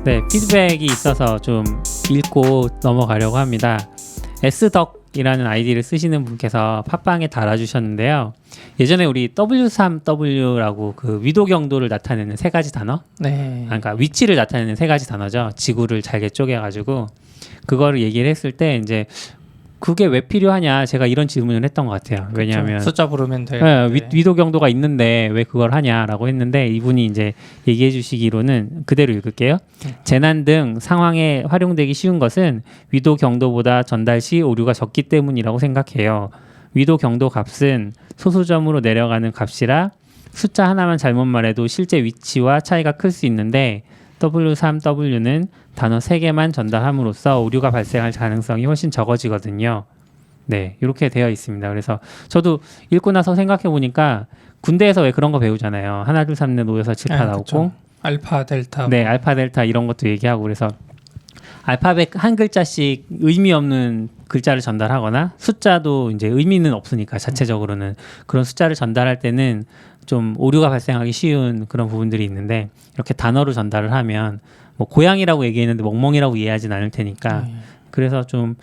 네, 피드백이 있어서 좀 읽고 넘어가려고 합니다. S덕이라는 아이디를 쓰시는 분께서 팟빵에 달아주셨는데요. 예전에 우리 W3W라고 그 위도 경도를 나타내는 세 가지 단어, 그러니까 위치를 나타내는 세 가지 단어죠. 지구를 잘게 쪼개가지고 그거를 얘기를 했을 때 이제 그게 왜 필요하냐 제가 이런 질문을 했던 것 같아요. 왜냐하면 숫자 부르면 돼. 위도 경도가 있는데 왜 그걸 하냐라고 했는데 이분이 이제 얘기해 주시기로는 그대로 읽을게요. 재난 등 상황에 활용되기 쉬운 것은 위도 경도보다 전달 시 오류가 적기 때문이라고 생각해요. 위도 경도 값은 소수점으로 내려가는 값이라 숫자 하나만 잘못 말해도 실제 위치와 차이가 클 수 있는데 W3W는 단어 3개만 전달함으로써 오류가 발생할 가능성이 훨씬 적어지거든요. 네, 이렇게 되어 있습니다. 그래서 저도 읽고 나서 생각해 보니까 군대에서 왜 그런 거 배우잖아요. 하나, 둘, 삼, 넷, 5, 6, 7, 8 나오고 그쵸. 알파, 델타. 네, 알파, 델타 이런 것도 얘기하고 그래서 알파벳 한 글자씩 의미 없는 글자를 전달하거나 숫자도 이제 의미는 없으니까 자체적으로는 그런 숫자를 전달할 때는 좀 오류가 발생하기 쉬운 그런 부분들이 있는데 이렇게 단어로 전달을 하면 뭐 고양이라고 얘기했는데 멍멍이라고 이해하진 않을 테니까 그래서 좀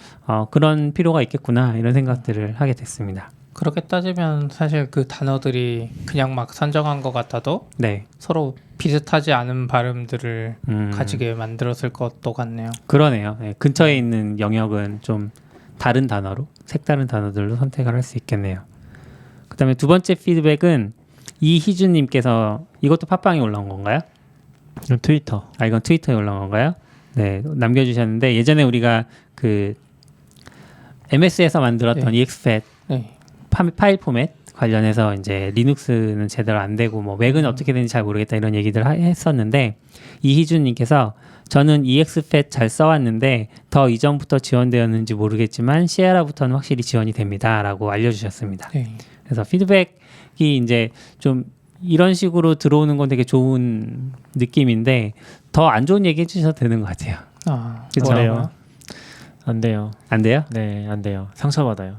그런 필요가 있겠구나 이런 생각들을 하게 됐습니다. 그렇게 따지면 사실 그 단어들이 그냥 막 선정한 것 같아도 네. 서로 비슷하지 않은 발음들을 가지게 만들었을 것도 같네요. 그러네요. 네, 근처에 있는 영역은 좀 다른 단어로 색다른 단어들로 선택을 할 수 있겠네요. 그 다음에 두 번째 피드백은 이희준님께서 이것도 팟빵에 올라온 건가요? 트위터. 이건 트위터에 올라온 건가요? 네, 남겨주셨는데 예전에 우리가 그 MS에서 만들었던 EXFAT 파일 포맷 관련해서 이제 리눅스는 제대로 안 되고 뭐 맥은 어떻게 되는지 잘 모르겠다 이런 얘기들 했었는데 이희준님께서 저는 EXFAT 잘 써왔는데 더 이전부터 지원되었는지 모르겠지만 시에라부터는 확실히 지원이 됩니다라고 알려주셨습니다. 그래서 피드백이 이제 좀 이런 식으로 들어오는 건 되게 좋은 느낌인데 더 안 좋은 얘기 해주셔도 되는 것 같아요. 그렇죠? 안 돼요. 안 돼요? 네, 안 돼요. 상처받아요.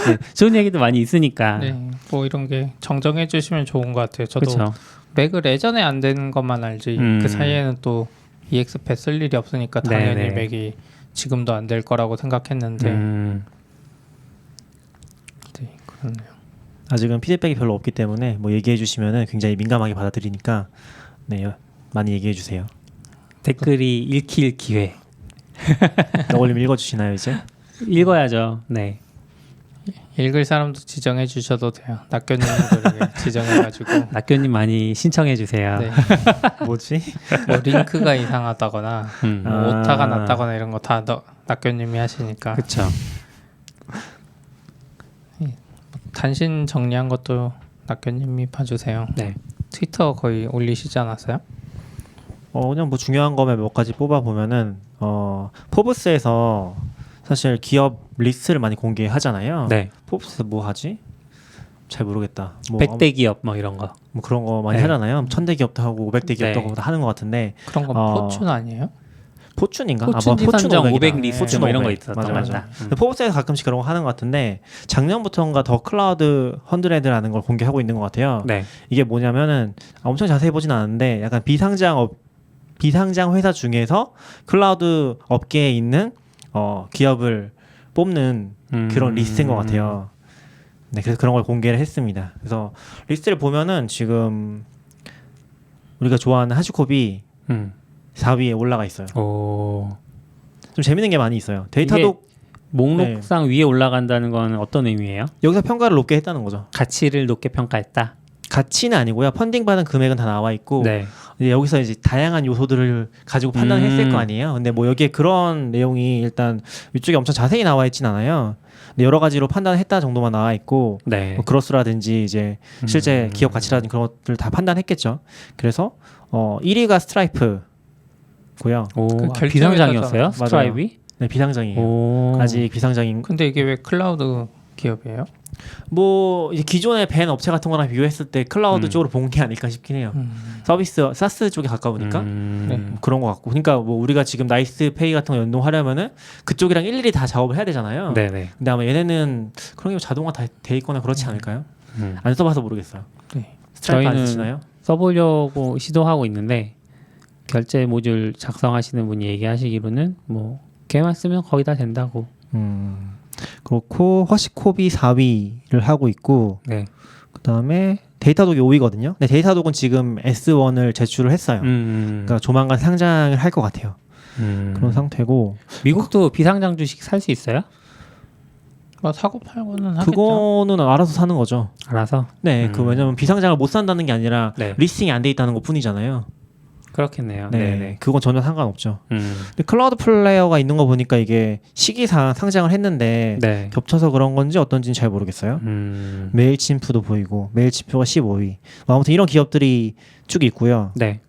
네, 좋은 얘기도 많이 있으니까. 네, 뭐 이런 게 정정해 주시면 좋은 것 같아요. 저도 그쵸. 맥을 예전에 안 되는 것만 알지 그 사이에는 또 EXFAT 쓸 일이 없으니까 당연히 네네. 맥이 지금도 안 될 거라고 생각했는데 네, 그렇네요. 아직은 피드백이 별로 없기 때문에 뭐 얘기해 주시면은 굉장히 민감하게 받아들이니까 네, 많이 얘기해 주세요. 댓글이 읽힐 기회. 너걸님 읽어주시나요 이제? 읽어야죠. 네. 읽을 사람도 지정해 주셔도 돼요. 낙교님들에게 지정해가지고 낙교님 많이 신청해 주세요. 네. 뭐지? 뭐 링크가 이상하다거나 뭐 오타가 났다거나 이런 거 다 낙교님이 하시니까 그렇죠. 단신 정리한 것도 낙교님이 봐주세요. 네. 트위터 거의 올리시지 않았어요? 그냥 뭐 중요한 거면 몇 가지 뽑아 보면은 포브스에서 사실 기업 리스트를 많이 공개하잖아요. 네. 포브스 뭐 하지? 잘 모르겠다. 뭐 100대 기업 뭐 이런 거. 뭐 그런 거 많이 네. 하잖아요. 1000대 기업도 하고 500대 기업도 하고 다 하는 것 같은데 그런 건 포춘 아니에요? 포춘인가? 포춘 지산정 500 500이다. 리스트 포춘 뭐 이런 500. 거 있었던 것 맞아. 같다. 근데 포브스에서 가끔씩 그런 거 하는 것 같은데 작년부터인가 더 클라우드 100라는 걸 공개하고 있는 것 같아요. 네. 이게 뭐냐면은 엄청 자세히 보진 않았는데 약간 비상장 회사 중에서 클라우드 업계에 있는 기업을 뽑는 그런 리스트인 것 같아요. 네, 그래서 그런 걸 공개를 했습니다. 그래서 리스트를 보면은 지금 우리가 좋아하는 하시콥이 4위에 올라가 있어요. 좀 재밌는 게 많이 있어요. 데이터도 목록상 위에 올라간다는 건 어떤 의미예요? 여기서 평가를 높게 했다는 거죠. 가치를 높게 평가했다. 가치는 아니고요. 펀딩 받은 금액은 다 나와 있고 네. 이제 여기서 이제 다양한 요소들을 가지고 판단했을 거 아니에요. 근데 뭐 여기에 그런 내용이 일단 위쪽에 엄청 자세히 나와 있진 않아요. 근데 여러 가지로 판단했다 정도만 나와 있고 네. 뭐 그로스라든지 이제 실제 기업 가치라든지 그런 것들 다 판단했겠죠. 그래서 1위가 스트라이프고요. 결정에서 비상장이었어요? 스트라이브? 네, 비상장이에요. 아직 비상장인. 근데 이게 왜 클라우드 기업이에요? 뭐 이제 기존의 벤 업체 같은 거랑 비교했을 때 클라우드 쪽으로 본 게 아닐까 싶긴 해요. 서비스 사스 쪽에 가까우니까 뭐 그런 것 같고. 그러니까 뭐 우리가 지금 나이스페이 같은 거 연동하려면은 그쪽이랑 일일이 다 작업을 해야 되잖아요. 네네. 근데 아마 얘네는 그런 게 자동화 다 돼 있거나 그렇지 않을까요? 안 써봐서 모르겠어요. 네. 스트라이프 안 저희는 쓰시나요? 써보려고 시도하고 있는데 결제 모듈 작성하시는 분이 얘기하시기로는 뭐 걔만 쓰면 거의 다 된다고. 그렇고 허시코비 4위를 하고 있고 네. 그다음에 데이터독이 5위거든요. 근데 데이터독은 지금 S1을 제출을 했어요. 그러니까 조만간 상장을 할 것 같아요. 그런 상태고 미국도 비상장 주식 살 수 있어요? 뭐 사고 팔고는 하겠죠. 그거는 알아서 사는 거죠. 알아서. 네, 그 왜냐면 비상장을 못 산다는 게 아니라 네. 리스팅이 안 돼 있다는 것 뿐이잖아요. 그렇겠네요. 네, 네네. 그건 전혀 상관없죠. 근데 클라우드 플레이어가 있는 거 보니까 이게 시기상 상장을 했는데 네. 겹쳐서 그런 건지 어떤지는 잘 모르겠어요. 메일침프도 보이고 메일침프가 15위. 아무튼 이런 기업들이 쭉 있고요. 네.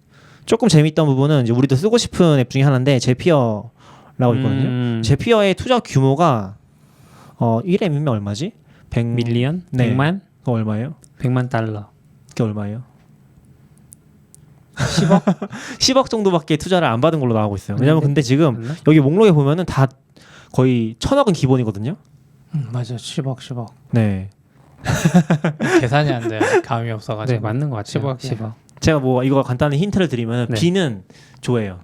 조금 재밌던 부분은 이제 우리도 쓰고 싶은 앱 중에 하나인데 제피어라고 있거든요. 제피어의 투자 규모가 1M이면 얼마지? 100 밀리언? 네. 100만? 그거 얼마예요? 100만 달러. 그게 얼마예요? 10억? 10억 정도밖에 투자를 안 받은 걸로 나오고 있어요. 왜냐면 근데 지금 맞나? 여기 목록에 보면은 다 거의 1,000억은 기본이거든요. 맞아 10억. 네. 계산이 안 돼. 감이 없어가지고. 네, 맞는 것 같아요. 10억. 제가 뭐 이거 간단히 힌트를 드리면 네. B는 조예요.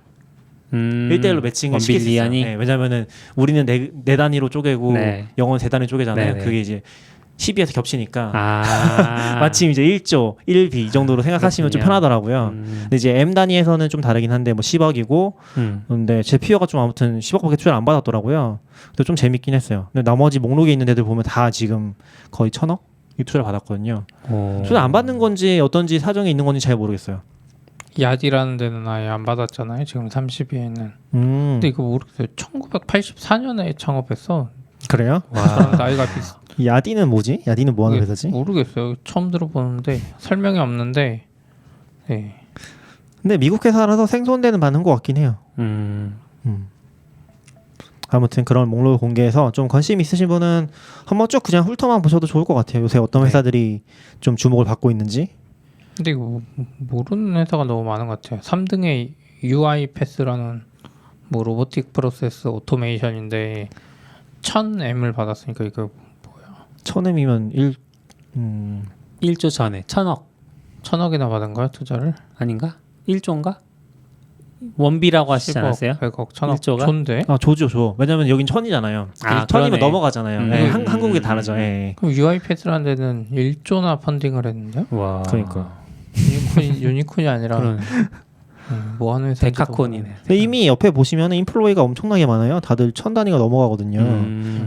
1대1로 매칭을 시킬 수 있어요. 원빌리언이? 네, 왜냐면은 우리는 네 단위로 쪼개고 네. 영어는 세 단위 쪼개잖아요. 네네. 그게 이제 12에서 겹치니까 아. 마침 이제 1조, 1B 이 정도로 생각하시면 좀 그렇군요. 편하더라고요. 근데 이제 M 단위에서는 좀 다르긴 한데 뭐 10억이고 근데 제피어가 좀 아무튼 10억밖에 투자를 안 받았더라고요. 근데 좀 재밌긴 했어요. 근데 나머지 목록에 있는 애들 보면 다 지금 거의 1,000억 투자를 받았거든요. 투자 안 받는 건지 어떤지 사정이 있는 건지 잘 모르겠어요. 야디라는 데는 아예 안 받았잖아요. 지금 30위에는. 근데 이거 모르겠어요. 1984년에 창업했어. 그래요? 저랑 나이가 비슷. 야디는 뭐지? 야디는 뭐 하는 회사지? 모르겠어요. 처음 들어보는데 설명이 없는데. 네. 근데 미국 회사라서 생소한데는 많은 것 같긴 해요. 아무튼 그런 목록을 공개해서 좀 관심 있으신 분은 한번 쭉 그냥 훑어만 보셔도 좋을 것 같아요. 요새 어떤 네. 회사들이 좀 주목을 받고 있는지. 근데 이거 모르는 회사가 너무 많은 것 같아요. 3등에 UiPath라는 뭐 로보틱 프로세스 오토메이션인데 1000M을 받았으니까 이거 1,000M이면 1조 전에 1,000억 1000억이나 받은 거야 투자를? 아닌가? 1조인가? 원비라고 하시지 10억, 않았어요? 100억, 1000억. 1조가? 좋은데? 조죠, 조. 왜냐면 여긴 1,000이잖아요. 아, 1,000이면 그러네. 넘어가잖아요. 예, 한국이 다르죠. 예. 그럼 UiPath라는 데는 1조나 펀딩을 했는데요? 와. 그러니까. 유니콘이 아니라 그런 뭐 하는 회사인지 데카콘이네. 근데 이미 옆에 보시면 인플로이가 엄청나게 많아요. 다들 1,000단위가 넘어가거든요.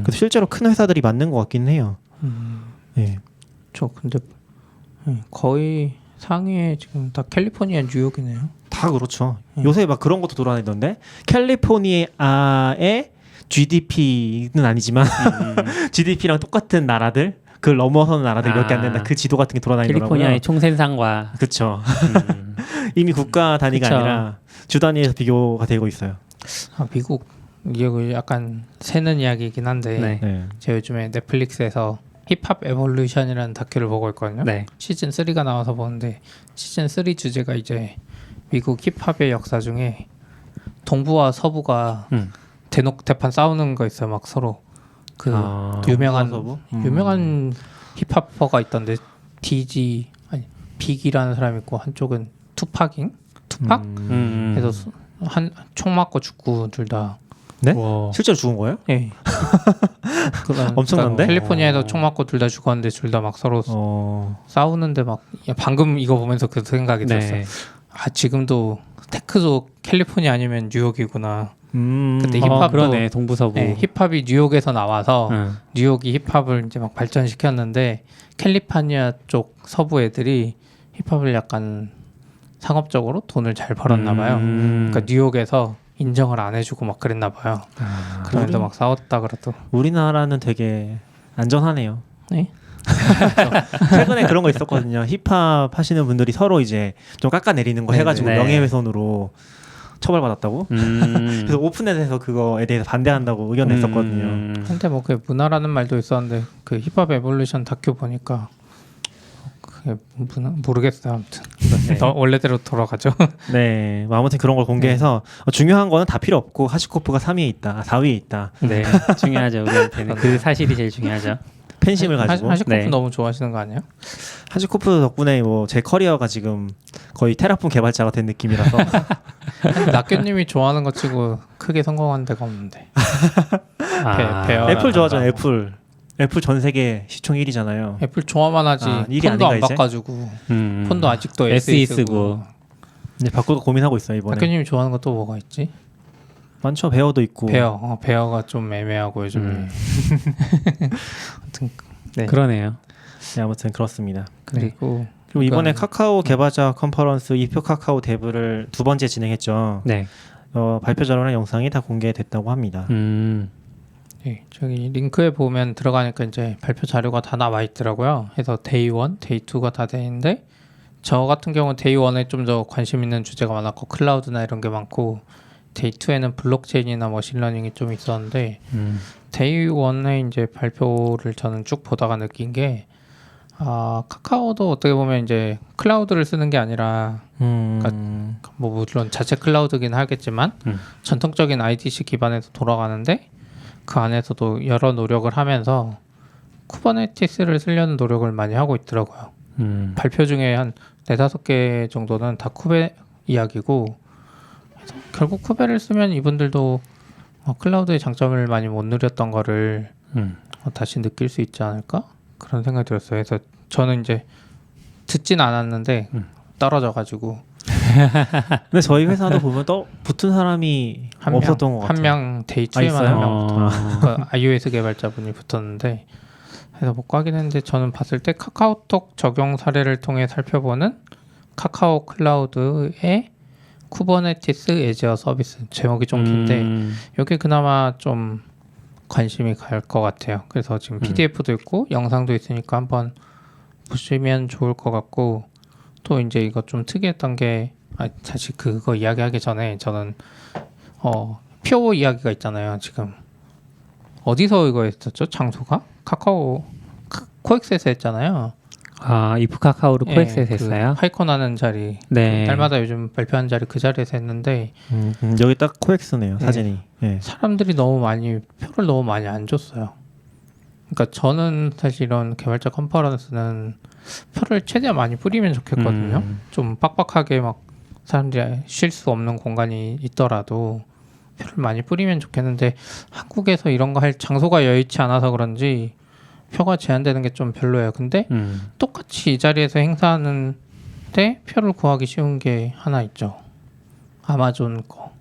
그래서 실제로 큰 회사들이 맞는 것 같긴 해요. 예. 저 근데 거의 상위에 지금 다 캘리포니아 뉴욕이네요. 다 그렇죠. 요새 막 그런 것도 돌아다니던데 캘리포니아의 GDP는 아니지만 GDP랑 똑같은 나라들 그걸 넘어서는 나라들 몇 개 안 된다. 그 지도 같은 게 돌아다니더라고요. 캘리포니아의 총생산과 그렇죠. 이미 국가 단위가 그쵸. 아니라 주 단위에서 비교가 되고 있어요. 미국 이게 약간 새는 이야기이긴 한데 네. 네. 제가 요즘에 넷플릭스에서 힙합 에볼루션이라는 다큐를 보고 있거든요. 네. 시즌 3가 나와서 보는데 시즌 3 주제가 이제 미국 힙합의 역사 중에 동부와 서부가 대판 싸우는 거 있어요. 막 서로 그 유명한 서부? 유명한 힙합퍼가 있던데 DG 아니 빅이라는 사람이 있고 한쪽은 투팍? 그래서 한 총 맞고 죽고 둘 다. 네? 와. 실제로 죽은 거예요? 예. 엄청난데? 캘리포니아에서 총 맞고 둘 다 죽었는데 둘 다 막 서로 싸우는데 막 방금 이거 보면서 그 생각이 들었어요. 네. 아 지금도 테크도 캘리포니아 아니면 뉴욕이구나. 그때 힙합 힙합도 그러네. 동부서부. 네, 힙합이 뉴욕에서 나와서 응. 뉴욕이 힙합을 이제 막 발전시켰는데 캘리포니아 쪽 서부 애들이 힙합을 약간 상업적으로 돈을 잘 벌었나 봐요. 그러니까 뉴욕에서 인정을 안 해주고 막 그랬나 봐요. 그래서 막 싸웠다 그래도. 우리나라는 되게 안전하네요. 네? 최근에 그런 거 있었거든요. 힙합 하시는 분들이 서로 이제 좀 깎아내리는 거 해가지고 네. 명예훼손으로 처벌받았다고. 그래서 오픈넷에서 그거에 대해서 반대한다고 의견 냈었거든요. 근데 뭐 그 문화라는 말도 있었는데 그 힙합 에볼루션 다큐 보니까 그게 모르겠어요. 아무튼 네. 원래대로 돌아가죠. 네, 뭐 아무튼 그런 걸 공개해서 중요한 거는 다 필요 없고 하시코프가 3위에 있다, 4위에 있다. 네. 중요하죠. 우리한테는 그 사실이 제일 중요하죠. 팬심을 가지고. 하시코프 네. 너무 좋아하시는 거 아니에요? 하시코프 덕분에 뭐 제 커리어가 지금 거의 테라폼 개발자가 된 느낌이라서 낙교님이 좋아하는 것 치고 크게 성공한 데가 없는데. 베어. 애플 좋아하잖아요. 애플 전 세계 시총 1위잖아요. 애플 좋아만 하지. 일이 폰도 안 아닌가, 이제? 바꿔주고. 폰도 아직도 SE 쓰고. 이제 바꾸고 고민하고 있어요 이번에. 낙교님이 좋아하는 거 또 뭐가 있지? 많죠. 베어도 있고. 베어가 좀 애매하고 요즘에. 아무튼 네. 그러네요. 네, 아무튼 그렇습니다. 그리고 그리고 이번에 그러니까- 카카오 개발자 컨퍼런스 이표 카카오 데브를 2번째 진행했죠. 네. 발표 자료나 영상이 다 공개됐다고 합니다. 네, 저기 링크에 보면 들어가니까 이제 발표 자료가 다 나와 있더라고요. 그래서 데이 1, 데이 2가 다 되는데 저 같은 경우는 데이 1에 좀 더 관심 있는 주제가 많았고 클라우드나 이런 게 많고 데이 2에는 블록체인이나 머신러닝이 좀 있었는데 데이 1에 이제 발표를 저는 쭉 보다가 느낀 게 카카오도 어떻게 보면 이제 클라우드를 쓰는 게 아니라 뭐 물론 자체 클라우드긴 하겠지만 전통적인 IDC 기반에서 돌아가는데 그 안에서도 여러 노력을 하면서 쿠버네티스를 쓰려는 노력을 많이 하고 있더라고요. 발표 중에 한 4-5개 정도는 다 쿠베 이야기고 그래서 결국 쿠베를 쓰면 이분들도 클라우드의 장점을 많이 못 누렸던 거를 다시 느낄 수 있지 않을까? 그런 생각이 들었어요. 그래서 저는 이제 듣진 않았는데 떨어져가지고 근데 저희 회사도 보면 또 붙은 사람이 없었던 것 같아요. 한 명 데이 2에만 있어요? 한 명 붙었어요. 그 iOS 개발자분이 붙었는데 그래서 못 가긴 했는데 저는 봤을 때 카카오톡 적용 사례를 통해 살펴보는 카카오 클라우드의 쿠버네티스 애지어 서비스 제목이 좀 긴데 이게 그나마 좀 관심이 갈 것 같아요. 그래서 지금 PDF도 있고 영상도 있으니까 한번 보시면 좋을 것 같고 또 이제 이거 좀 특이했던 게 사실 그거 이야기하기 전에 저는 표 이야기가 있잖아요. 지금 어디서 이거 했었죠? 장소가? 카카오 코엑스에서 했잖아요. 이프 카카오를 코엑스에서 했어요? 하이콘 하는 자리 네. 날마다 요즘 발표하는 자리 그 자리에서 했는데 여기 딱 코엑스네요. 사진이. 네. 사람들이 표를 너무 많이 안 줬어요. 그러니까 저는 사실 이런 개발자 컨퍼런스는 표를 최대한 많이 뿌리면 좋겠거든요. 좀 빡빡하게 막 사람들이 쉴 수 없는 공간이 있더라도 표를 많이 뿌리면 좋겠는데 한국에서 이런 거 할 장소가 여의치 않아서 그런지 표가 제한되는 게 좀 별로예요. 근데 똑같이 이 자리에서 행사하는데 표를 구하기 쉬운 게 하나 있죠. 아마존 거.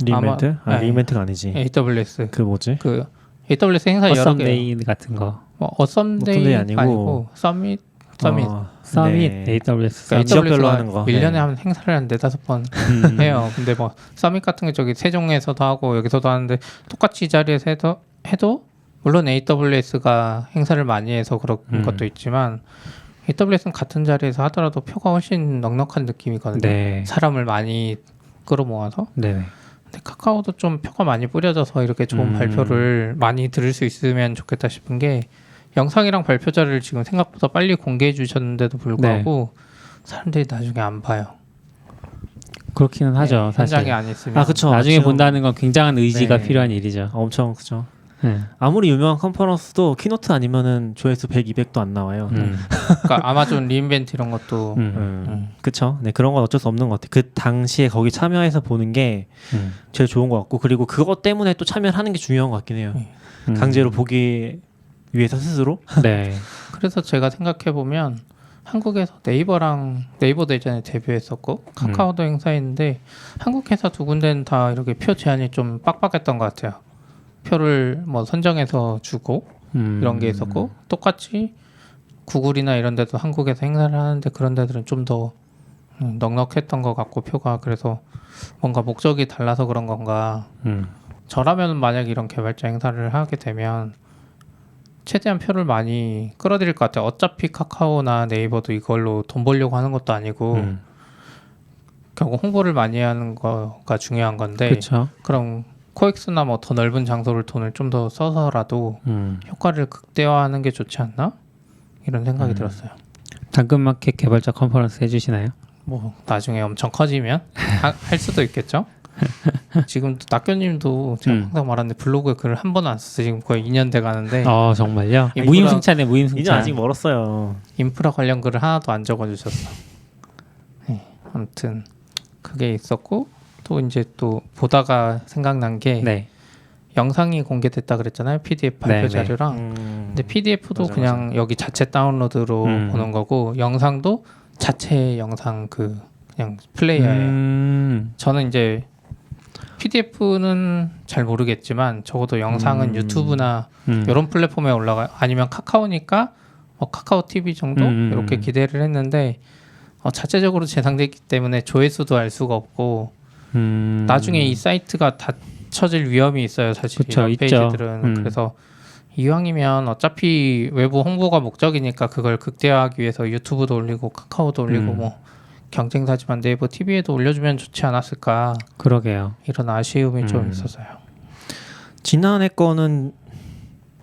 리이벤트? 네. 리이벤트가 아니지. AWS. 그 뭐지? 그 AWS 행사 여러 개. 어썸데이 같은 거. 어썸데이 아니고. 아니고 서밋. 서밋 네. AWS. 그러니까 지역별로 AWS가 하는 거. 1년에 네. 한 행사를 한 4-5번 해요. 근데 뭐 서밋 같은 게 저기 세종에서도 하고 여기서도 하는데 똑같이 이 자리에서 해도 물론 AWS가 행사를 많이 해서 그런 것도 있지만 AWS는 같은 자리에서 하더라도 표가 훨씬 넉넉한 느낌이거든요. 네. 사람을 많이 끌어모아서. 네. 근데 카카오도 좀 표가 많이 뿌려져서 이렇게 좋은 발표를 많이 들을 수 있으면 좋겠다 싶은 게 영상이랑 발표 자료를 지금 생각보다 빨리 공개해 주셨는데도 불구하고 사람들이 나중에 안 봐요. 그렇기는 하죠. 사실. 현장에 안 있으면. 그쵸. 나중에 지금- 본다는 건 굉장한 의지가 네. 필요한 일이죠. 엄청 그죠. 네. 아무리 유명한 컨퍼런스도 키노트 아니면은 조회수 100, 200도 안 나와요. 그러니까 아마존 리인벤트 이런 것도 그쵸. 네, 그런 건 어쩔 수 없는 것 같아요. 그 당시에 거기 참여해서 보는 게 제일 좋은 것 같고, 그리고 그것 때문에 또 참여를 하는 게 중요한 것 같긴 해요. 강제로 보기 위해서 스스로. 네. 그래서 제가 생각해 보면 한국에서 네이버도 예전에 데뷔했었고 카카오도 행사했는데 한국 회사 두 군데는 다 이렇게 표 제한이 좀 빡빡했던 것 같아요. 표를 뭐 선정해서 주고 이런 게 있었고 똑같이 구글이나 이런 데도 한국에서 행사를 하는데 그런 데들은 좀 더 넉넉했던 것 같고 표가 그래서 뭔가 목적이 달라서 그런 건가. 저라면 만약 이런 개발자 행사를 하게 되면 최대한 표를 많이 끌어들일 것 같아요. 어차피 카카오나 네이버도 이걸로 돈 벌려고 하는 것도 아니고 결국 홍보를 많이 하는 거가 중요한 건데 그렇죠. 그럼 코엑스나 뭐 더 넓은 장소를 돈을 좀 더 써서라도 효과를 극대화하는 게 좋지 않나? 이런 생각이 들었어요. 당근마켓 개발자 컨퍼런스 해주시나요? 뭐 나중에 엄청 커지면 할 수도 있겠죠. 지금 낙교님도 제가 항상 말하는데 블로그에 글을 한 번도 안 썼어요. 지금 거의 2년 돼 가는데 정말요? 인프라- 무임승차네, 무임승차. 이제 아직 멀었어요. 인프라 관련 글을 하나도 안 적어주셨어. 네. 아무튼 그게 있었고 또 이제 또 보다가 생각난 게 네. 영상이 공개됐다 그랬잖아요. PDF 발표 네, 네. 자료랑. 근데 PDF도 맞아, 그냥 여기 자체 다운로드로 보는 거고 영상도 자체 영상 그냥 플레이어예요. 저는 이제 PDF는 잘 모르겠지만 적어도 영상은 유튜브나 이런 플랫폼에 올라가요. 아니면 카카오니까 카카오 TV 정도 이렇게 기대를 했는데 자체적으로 제작되기 때문에 조회수도 알 수가 없고 나중에 이 사이트가 닫혀질 위험이 있어요. 사실 그쵸, 이런 있죠. 페이지들은. 그래서 이왕이면 어차피 외부 홍보가 목적이니까 그걸 극대화하기 위해서 유튜브도 올리고 카카오도 올리고 뭐 경쟁사지만 네이버 TV에도 올려주면 좋지 않았을까. 그러게요. 이런 아쉬움이 좀 있었어요. 지난해 거는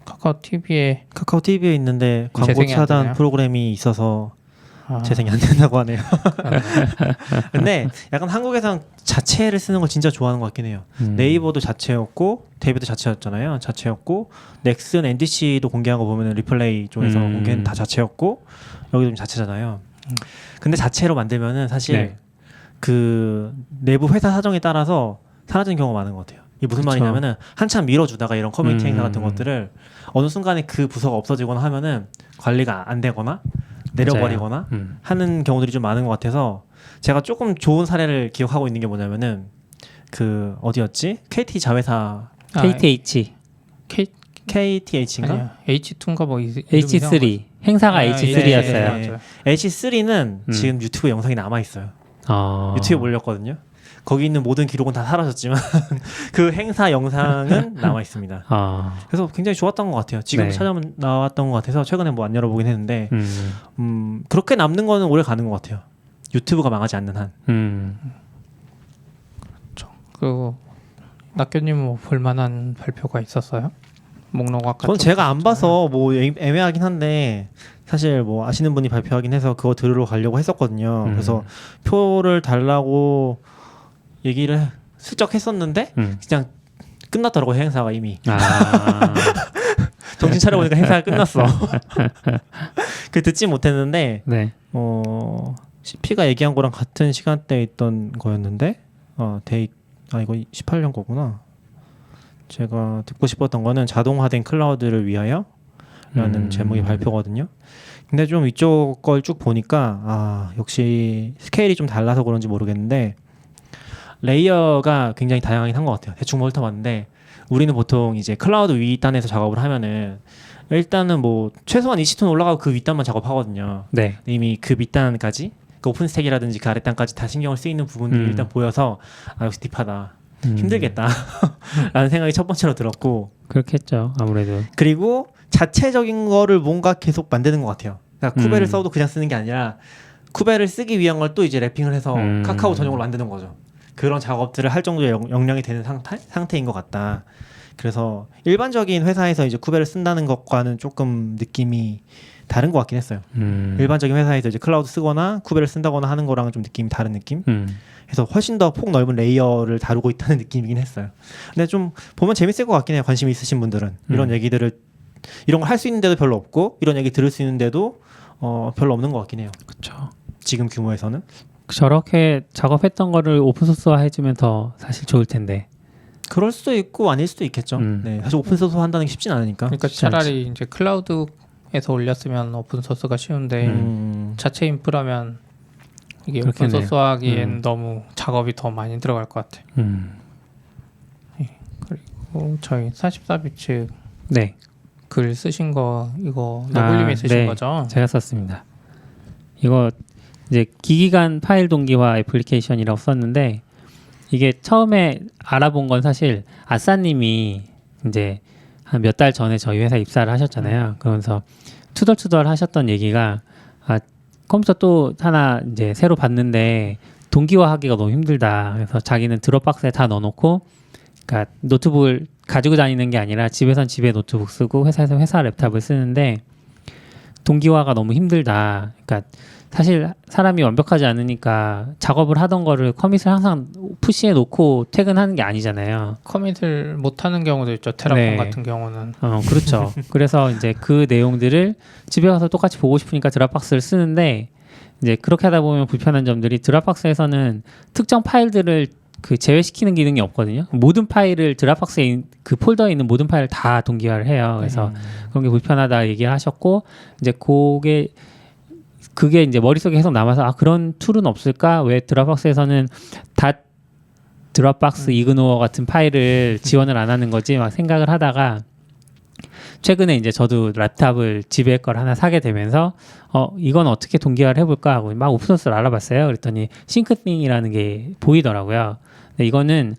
카카오 TV에 카카오 TV에 있는데 광고 재생이 안 차단 되나요? 프로그램이 있어서 아, 재생이 안 된다고 하네요. 근데 약간 한국에선 자체를 쓰는 걸 진짜 좋아하는 것 같긴 해요. 네이버도 자체였고 데이비도 자체였잖아요. 자체였고 넥슨, NDC도 공개한 거 보면 리플레이 쪽에서 공개는 다 자체였고 여기도 좀 자체잖아요. 근데 자체로 만들면은 사실 네. 그 내부 회사 사정에 따라서 사라지는 경우가 많은 것 같아요. 이게 무슨 그쵸. 말이냐면은 한참 밀어주다가 이런 커뮤니티 행사 같은 것들을 어느 순간에 그 부서가 없어지거나 하면은 관리가 안 되거나 내려버리거나 하는 경우들이 좀 많은 것 같아서 제가 조금 좋은 사례를 기억하고 있는 게 뭐냐면은 그 어디였지? KT 자회사 KTH, KTH인가? 아니야. H2인가 뭐 H3 행사가 H3였어요. 네. H3는 지금 유튜브 영상이 남아 있어요. 유튜브에 올렸거든요. 거기 있는 모든 기록은 다 사라졌지만 그 행사 영상은 남아 있습니다. 그래서 굉장히 좋았던 것 같아요. 지금 네. 찾아 나왔던 것 같아서 최근에 뭐 안 열어보긴 했는데 그렇게 남는 거는 오래 가는 것 같아요. 유튜브가 망하지 않는 한. 그 낙교님 뭐 볼만한 발표가 있었어요? 목록 아까 전 제가 안 봐서 뭐 애매하긴 한데 사실 뭐 아시는 분이 발표하긴 해서 그거 들으러 가려고 했었거든요. 그래서 표를 달라고 얘기를 슬쩍 했었는데 그냥 끝났더라고요. 행사가 이미. 정신 차려보니까 행사가 끝났어. 그 듣지 못했는데 네. CP가 얘기한 거랑 같은 시간대에 있던 거였는데 이거 18년 거구나. 제가 듣고 싶었던 거는 자동화된 클라우드를 위하여 라는 제목의 발표거든요. 근데 좀 이쪽 걸 쭉 보니까 역시 스케일이 좀 달라서 그런지 모르겠는데 레이어가 굉장히 다양하긴 한 것 같아요. 대충 훑어봤는데 우리는 보통 이제 클라우드 윗단에서 작업을 하면은 일단은 뭐 최소한 EC2는 올라가고 그 윗단만 작업하거든요. 네. 이미 그 밑단까지 그 오픈스택이라든지 그 아랫단까지 다 신경을 쓰이는 부분들이 일단 보여서 역시 딥하다. 힘들겠다 라는 생각이 첫 번째로 들었고 그렇겠죠. 아무래도. 그리고 자체적인 거를 뭔가 계속 만드는 것 같아요. 그러니까 쿠베를 써도 그냥 쓰는 게 아니라 쿠베를 쓰기 위한 걸 또 이제 랩핑을 해서 카카오 전용으로 만드는 거죠. 그런 작업들을 할 정도의 역량이 되는 상태인 것 같다. 그래서 일반적인 회사에서 이제 쿠베를 쓴다는 것과는 조금 느낌이 다른 것 같긴 했어요. 일반적인 회사에서 이제 클라우드 쓰거나 쿠베를 쓴다거나 하는 거랑은 좀 느낌이 다른 느낌? 그래서 훨씬 더 폭 넓은 레이어를 다루고 있다는 느낌이긴 했어요. 근데 좀 보면 재밌을 것 같긴 해요. 관심 있으신 분들은. 이런 얘기들을 이런 걸 할 수 있는데도 별로 없고 이런 얘기 들을 수 있는데도 별로 없는 것 같긴 해요. 그렇죠. 지금 규모에서는. 저렇게 작업했던 거를 오픈소스화 해주면 더 사실 좋을 텐데. 그럴 수도 있고 아닐 수도 있겠죠. 네, 사실 오픈소스 한다는 게 쉽진 않으니까. 그러니까 차라리 이제 클라우드에서 올렸으면 오픈소스가 쉬운데 자체 인프라면 이게 그렇겠네요. 오픈소스하기엔 너무 작업이 더 많이 들어갈 것 같아요. 그리고 저희 44비츠 네. 글 쓰신 거 이거 너블님이 쓰신 네. 거죠? 제가 썼습니다. 이거 이제 기기간 파일 동기화 애플리케이션이라고 썼는데 이게 처음에 알아본 건 사실 아싸님이 이제 한 몇 달 전에 저희 회사 입사를 하셨잖아요. 그러면서 투덜투덜 하셨던 얘기가 컴퓨터 또 하나 이제 새로 받는데 동기화하기가 너무 힘들다. 그래서 자기는 드롭박스에 다 넣어놓고, 그러니까 노트북을 가지고 다니는 게 아니라 집에선 집에 노트북 쓰고 회사에서 회사 랩탑을 쓰는데 동기화가 너무 힘들다. 그러니까 사실 사람이 완벽하지 않으니까 작업을 하던 거를 커밋을 항상 푸시해 놓고 퇴근하는 게 아니잖아요. 커밋을 못하는 경우도 있죠. 테라폼 네. 같은 경우는. 그렇죠. 그래서 이제 그 내용들을 집에 가서 똑같이 보고 싶으니까 드랍박스를 쓰는데 이제 그렇게 하다 보면 불편한 점들이 드랍박스에서는 특정 파일들을 그 제외시키는 기능이 없거든요. 모든 파일을 드랍박스에 그 폴더에 있는 모든 파일을 다 동기화를 해요. 그래서 그런 게 불편하다 얘기를 하셨고 이제 그게 이제 머릿속에 계속 남아서 그런 툴은 없을까? 왜 드랍박스에서는 드랍박스 이그노어 같은 파일을 지원을 안 하는 거지? 막 생각을 하다가 최근에 이제 저도 랩탑을 집에 걸 하나 사게 되면서 이건 어떻게 동기화를 해볼까 하고 막 오픈소스를 알아봤어요. 그랬더니 싱크띵이라는 게 보이더라고요. 근데 이거는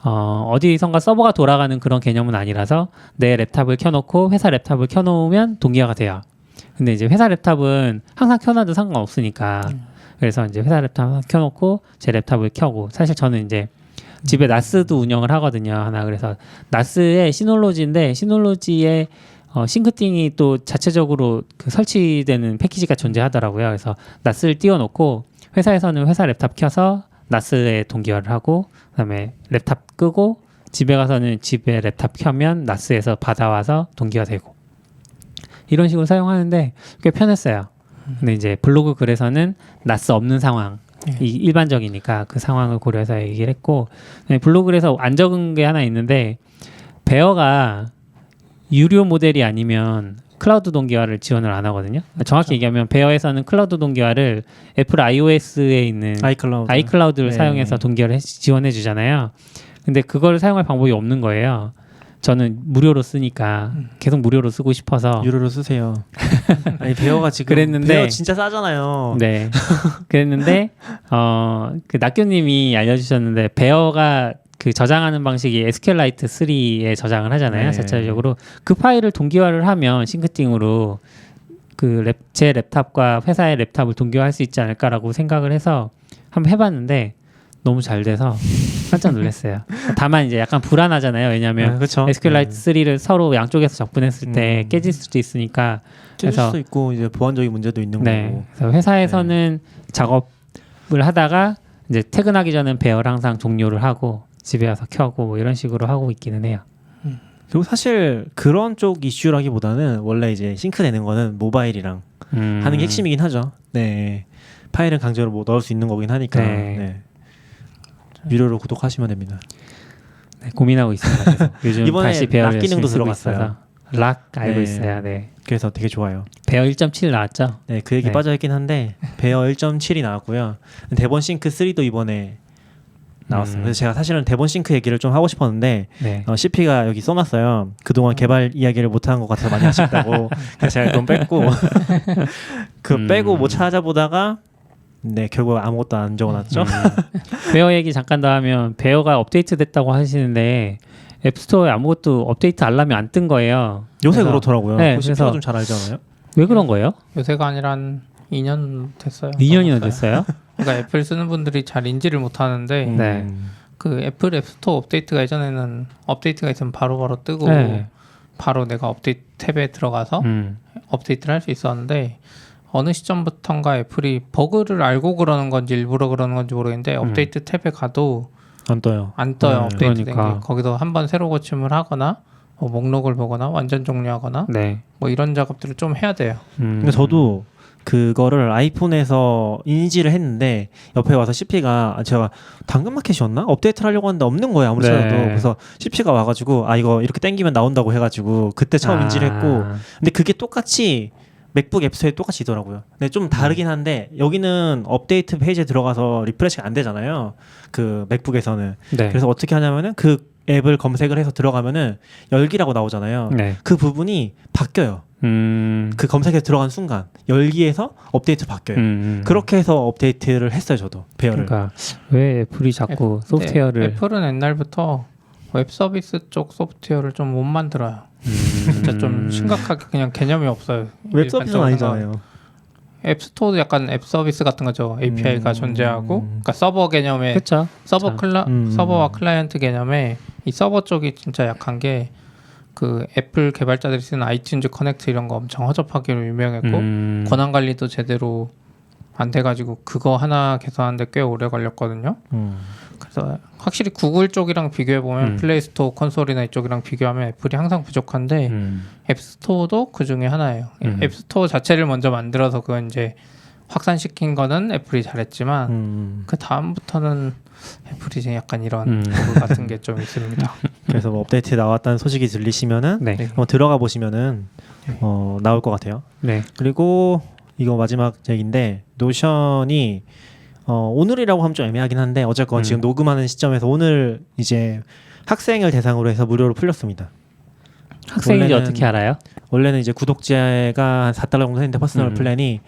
어디선가 서버가 돌아가는 그런 개념은 아니라서 내 랩탑을 켜놓고 회사 랩탑을 켜놓으면 동기화가 돼요. 근데 이제 회사 랩탑은 항상 켜놔도 상관없으니까 그래서 이제 회사 랩탑 항상 켜놓고 제 랩탑을 켜고 사실 저는 이제 집에 나스도 운영을 하거든요 하나. 그래서 나스의 시놀로지인데 시놀로지의 싱크띵이 또 자체적으로 그 설치되는 패키지가 존재하더라고요. 그래서 나스를 띄워놓고 회사에서는 회사 랩탑 켜서 나스에 동기화를 하고 그다음에 랩탑 끄고 집에 가서는 집에 랩탑 켜면 나스에서 받아와서 동기화되고 이런 식으로 사용하는데 꽤 편했어요. 근데 이제 블로그 글에서는 나스 없는 상황 이 일반적이니까 그 상황을 고려해서 얘기를 했고 블로그 글에서 안 적은 게 하나 있는데 베어가 유료 모델이 아니면 클라우드 동기화를 지원을 안 하거든요. 정확히 얘기하면 베어에서는 클라우드 동기화를 애플 iOS에 있는 아이클라우드를 네. 사용해서 동기화를 지원해 주잖아요. 근데 그걸 사용할 방법이 없는 거예요. 저는 무료로 쓰니까 계속 무료로 쓰고 싶어서 유료로 쓰세요. 아니 베어가 지금 그랬는데 베어 진짜 싸잖아요. 네. 그랬는데 그 낙교님이 알려주셨는데 베어가 그 저장하는 방식이 SQLite 3에 저장을 하잖아요. 네. 자체적으로 그 파일을 동기화를 하면 싱크띵으로 제 랩탑과 회사의 랩탑을 동기화할 수 있지 않을까라고 생각을 해서 한번 해봤는데 너무 잘 돼서 깜짝 놀랐어요. 다만 이제 약간 불안하잖아요. 왜냐하면 그렇죠. SQLite 3를 서로 양쪽에서 접근했을 때 깨질 수도 있으니까. 찔 그래서 수도 있고 이제 보안적인 문제도 있는 네. 거고. 그래서 회사에서는 작업을 하다가 이제 퇴근하기 전엔 배열 항상 종료를 하고 집에 와서 켜고 뭐 이런 식으로 하고 있기는 해요. 그리고 사실 그런 쪽 이슈라기보다는 원래 이제 싱크되는 거는 모바일이랑 하는 게 핵심이긴 하죠. 네. 파일은 강제로 뭐 넣을 수 있는 거긴 하니까. 네. 네. 유료로 구독하시면 됩니다. 네, 고민하고 있습니다. 계속. 요즘 이번에 다시 배열 락 기능도 쓰고 들어갔어요. 있어서. 락 알고 네. 있어요. 네. 그래서 되게 좋아요. 배열 1.7 나왔죠? 네, 그 얘기 네. 빠져있긴 한데 베어 1.7이 나왔고요. 데본 싱크 3도 이번에 나왔어요. 그래서 제가 사실은 데본 싱크 얘기를 좀 하고 싶었는데 네. CP가 여기 써놨어요. 그동안 개발 이야기를 못한 것 같아서 많이 아쉽다고. 그래서 제가 좀 뺐고 빼고 뭐 찾아보다가 네 결국 아무것도 안 적어놨죠. 베어 얘기 잠깐 더 하면 베어가 업데이트 됐다고 하시는데 앱스토어에 아무것도 업데이트 알람이 안 뜬 거예요. 요새 그래서- 그렇더라고요. 네, CP가 그래서- 좀 잘 알잖아요. 왜 그런 거예요? 요새가 아니라 한 2년 됐어요. 2년이나 넘었어요. 됐어요? 그러니까 애플 쓰는 분들이 잘 인지를 못하는데 네. 그 애플 앱스토어 업데이트가 예전에는 업데이트가 있으면 바로바로 뜨고 네. 바로 내가 업데이트 탭에 들어가서 업데이트를 할 수 있었는데 어느 시점부터인가 애플이 버그를 알고 그러는 건지 일부러 그러는 건지 모르겠는데 업데이트 탭에 가도 안 떠요. 안 떠요. 네. 업데이트 된 그러니까. 게. 거기서 한번 새로 고침을 하거나 뭐 목록을 보거나 완전 종료하거나 네. 뭐 이런 작업들을 좀 해야 돼요. 근데 저도 그거를 아이폰에서 인지를 했는데 옆에 와서 CP가 제가 당근마켓이었나? 업데이트를 하려고 하는데 없는 거예요. 아무리 네. 찾아도. 그래서 CP가 와가지고 이거 이렇게 땡기면 나온다고 해가지고 그때 처음 인지를 했고 근데 그게 똑같이 맥북 앱스토어에 똑같이 있더라고요. 근데 좀 다르긴 한데 여기는 업데이트 페이지에 들어가서 리프레시가 안 되잖아요. 그 맥북에서는. 네. 그래서 어떻게 하냐면은 그 앱을 검색을 해서 들어가면은 열기라고 나오잖아요. 네. 그 부분이 바뀌어요. 그 검색에 들어간 순간 열기에서 업데이트 바뀌어요. 그렇게 해서 업데이트를 했어요. 저도 베어를. 그러니까 왜 애플이 자꾸 소프트웨어를 애플은 옛날부터 웹 서비스 쪽 소프트웨어를 좀 못 만들어요. 진짜 좀 심각하게 그냥 개념이 없어요. 웹 서비스는 일반적으로 아니잖아요. 앱스토어도 약간 앱 서비스 같은 거죠. API가 존재하고, 그러니까 서버 개념의 그렇죠. 서버와 클라이언트 개념에 이 서버 쪽이 진짜 약한 게 그 애플 개발자들이 쓰는 아이튠즈 커넥트 이런 거 엄청 허접하기로 유명했고 권한 관리도 제대로 안 돼가지고 그거 하나 개선하는데 꽤 오래 걸렸거든요. 그래서 확실히 구글 쪽이랑 비교해 보면 플레이스토어 콘솔이나 이쪽이랑 비교하면 애플이 항상 부족한데 앱스토어도 그 중에 하나예요. 앱스토어 자체를 먼저 만들어서 그건 이제 확산시킨 거는 애플이 잘했지만 그 다음부터는 애플이 이제 약간 이런 버그 같은 게 좀 있습니다. 그래서 뭐 업데이트 나왔다는 소식이 들리시면은 네. 한번 들어가 보시면은 나올 것 같아요. 네. 그리고 이거 마지막 얘기인데 노션이 오늘이라고 하면 좀 애매하긴 한데 어쨌건 지금 녹음하는 시점에서 오늘 이제 학생을 대상으로 해서 무료로 풀렸습니다. 학생인지 원래는- 어떻게 알아요? 원래는 이제 구독자가 한 4달러 정도 했는데 퍼스널 플랜이